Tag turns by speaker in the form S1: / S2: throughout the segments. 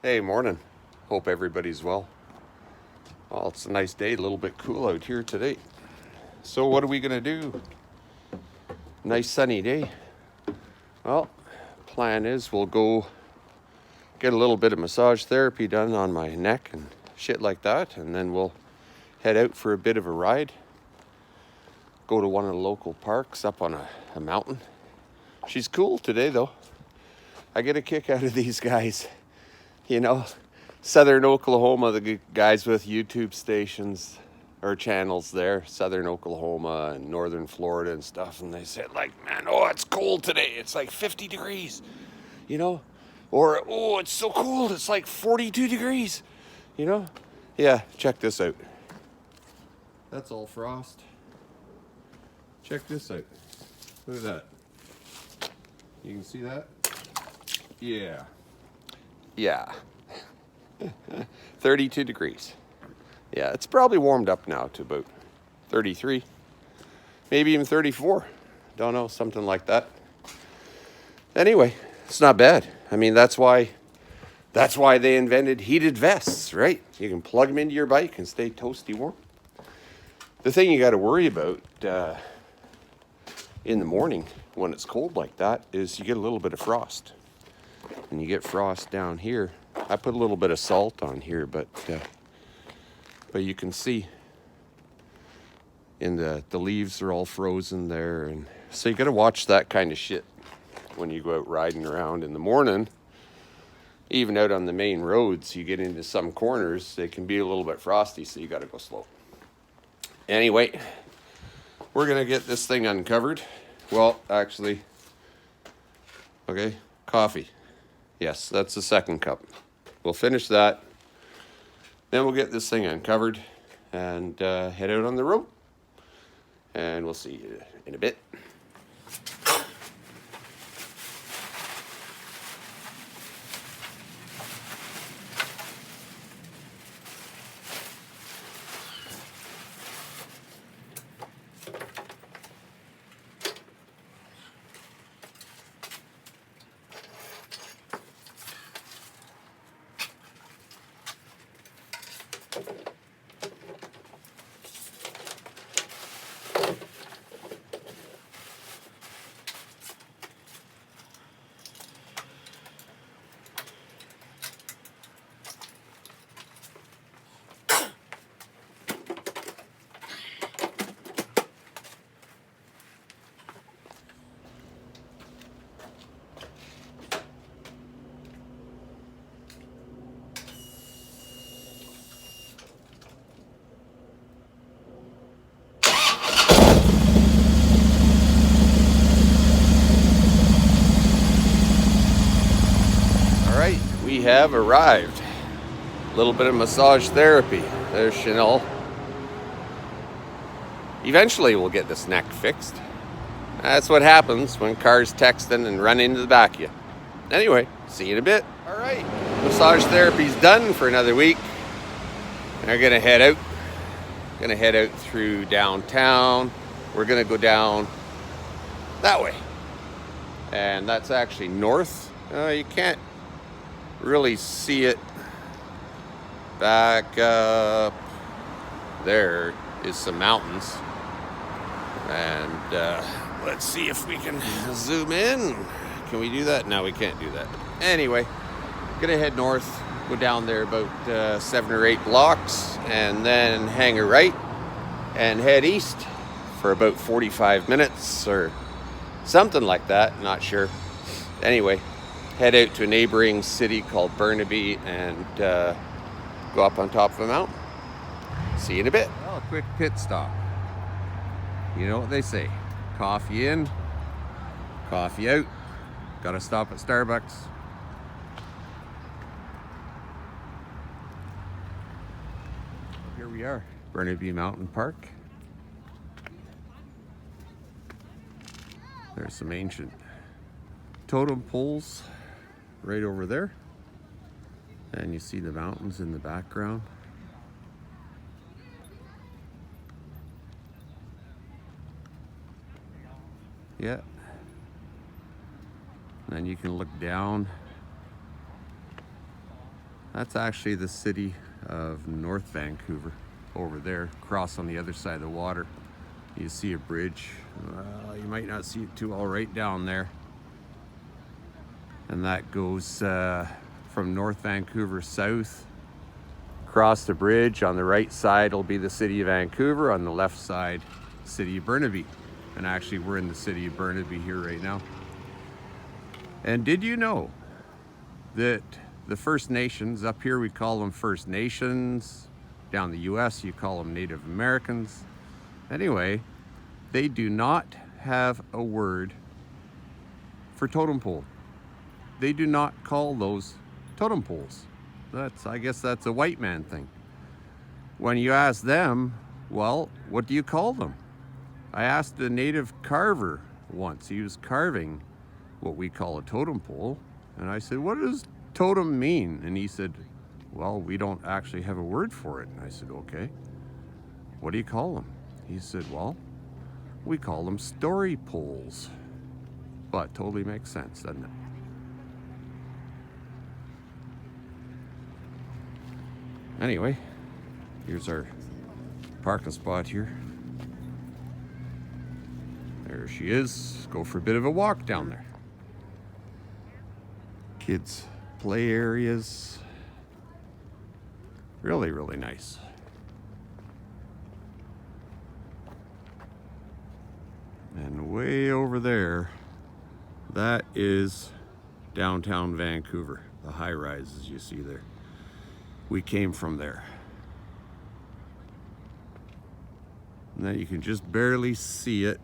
S1: Hey, morning. Hope everybody's well. Well, it's a nice day, a little bit cool out here today. So, what are we going to do? Nice sunny day. Well, plan is we'll go get a little bit of massage therapy done on my neck and shit like that, and then we'll head out for a bit of a ride. Go to one of the local parks up on a mountain. She's cool today, though. I get a kick out of these guys. You know, Southern Oklahoma, the guys with YouTube stations or channels there, Southern Oklahoma and Northern Florida and stuff, and they said, like, man, oh, it's cold today. It's like 50 degrees, you know? Or, oh, it's so cold. It's like 42 degrees, you know? Yeah, check this out. That's all frost. Check this out. Look at that. You can see that? Yeah. Yeah. 32 degrees. Yeah, it's probably warmed up now to about 33, maybe even 34. Don't know, something like that. Anyway, it's not bad. I mean, that's why they invented heated vests, right? You can plug them into your bike and stay toasty warm. The thing you got to worry about in the morning when it's cold like that is you get a little bit of frost. And you get frost down here. I put a little bit of salt on here, but you can see in the leaves are all frozen there, and so you got to watch that kind of shit when you go out riding around in the morning. Even out on the main roads, you get into some corners, they can be a little bit frosty, so you got to go slow. Anyway, we're gonna get this thing uncovered. Well, actually, okay, coffee. Yes, that's the second cup. We'll finish that. Then we'll get this thing uncovered and head out on the road. And we'll see you in a bit. All right, we have arrived. A little bit of massage therapy. There's Chanel. Eventually we'll get this neck fixed. That's what happens when cars texting and run into the back of you. Anyway, see you in a bit. All right, massage therapy's done for another week. We're gonna head out. Gonna head out through downtown. We're gonna go down that way. And that's actually north. You can't really see it. Back up there is some mountains. And let's see if we can zoom in. Can we do that? No, we can't do that. Anyway, gonna head north, go down there about 7 or 8 blocks, and then hang a right and head east for about 45 minutes or something like that, not sure. Anyway, head out to a neighboring city called Burnaby and go up on top of a mountain. See you in a bit. Well, a quick pit stop. You know what they say, coffee in, coffee out. Gotta stop at Starbucks. Here we are, Burnaby Mountain Park. There's some ancient totem poles right over there. And you see the mountains in the background. Yeah. And then you can look down That's actually the city of North Vancouver over there, across on the other side of the water. You see a bridge. You might not see it too all right down there. And that goes from North Vancouver south. Across the bridge on the right side will be the city of Vancouver. On the left side, city of Burnaby. And actually we're in the city of Burnaby here right now. And did you know that the First Nations, up here we call them First Nations, down the US you call them Native Americans. Anyway, they do not have a word for totem pole. They do not call those totem poles. I guess that's a white man thing. When you ask them, well, what do you call them? I asked a native carver once. He was carving what we call a totem pole. And I said, what does totem mean? And he said, well, we don't actually have a word for it. And I said, okay, what do you call them? He said, well, we call them story poles. But totally makes sense, doesn't it? Anyway, here's our parking spot here. There she is. Go for a bit of a walk down there. Kids' play areas. Really, really nice. And way over there, that is downtown Vancouver, the high rises you see there. We came from there. And then you can just barely see it.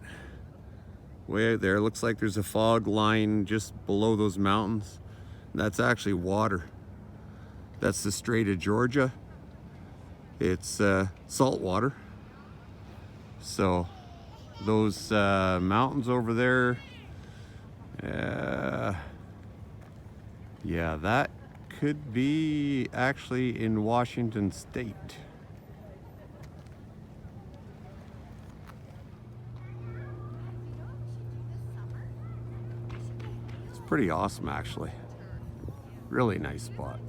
S1: Way out there, looks like there's a fog line just below those mountains. That's actually water. That's the Strait of Georgia. It's salt water. So those mountains over there, yeah, that could be actually in Washington State. It's pretty awesome, actually. Really nice spot.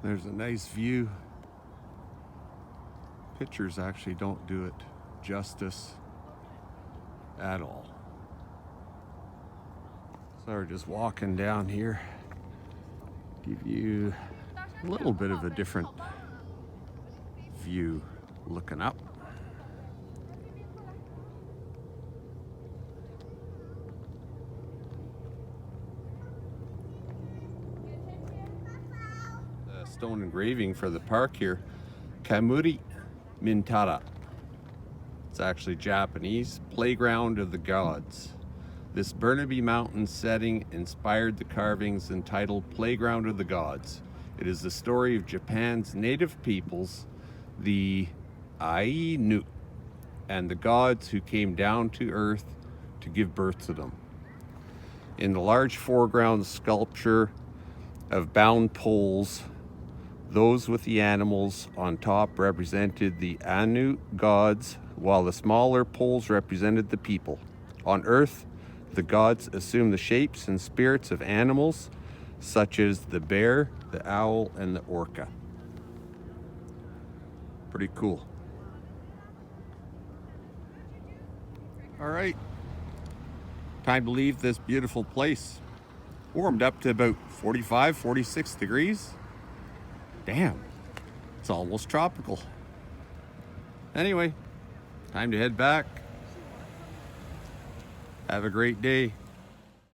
S1: There's a nice view. Pictures actually don't do it justice at all. So we're just walking down here. Give you a little bit of a different view looking up. Stone engraving for the park here, Kamuri Mintara. It's actually Japanese, playground of the gods. This Burnaby Mountain setting inspired the carvings entitled Playground of the Gods. It is the story of Japan's native peoples, the Ainu, and the gods who came down to earth to give birth to them. In the large foreground sculpture of bound poles, those with the animals on top represented the Anu gods, while the smaller poles represented the people. On earth, the gods assume the shapes and spirits of animals, such as the bear, the owl, and the orca. Pretty cool. All right, time to leave this beautiful place. Warmed up to about 45, 46 degrees. Damn, it's almost tropical. Anyway, time to head back. Have a great day.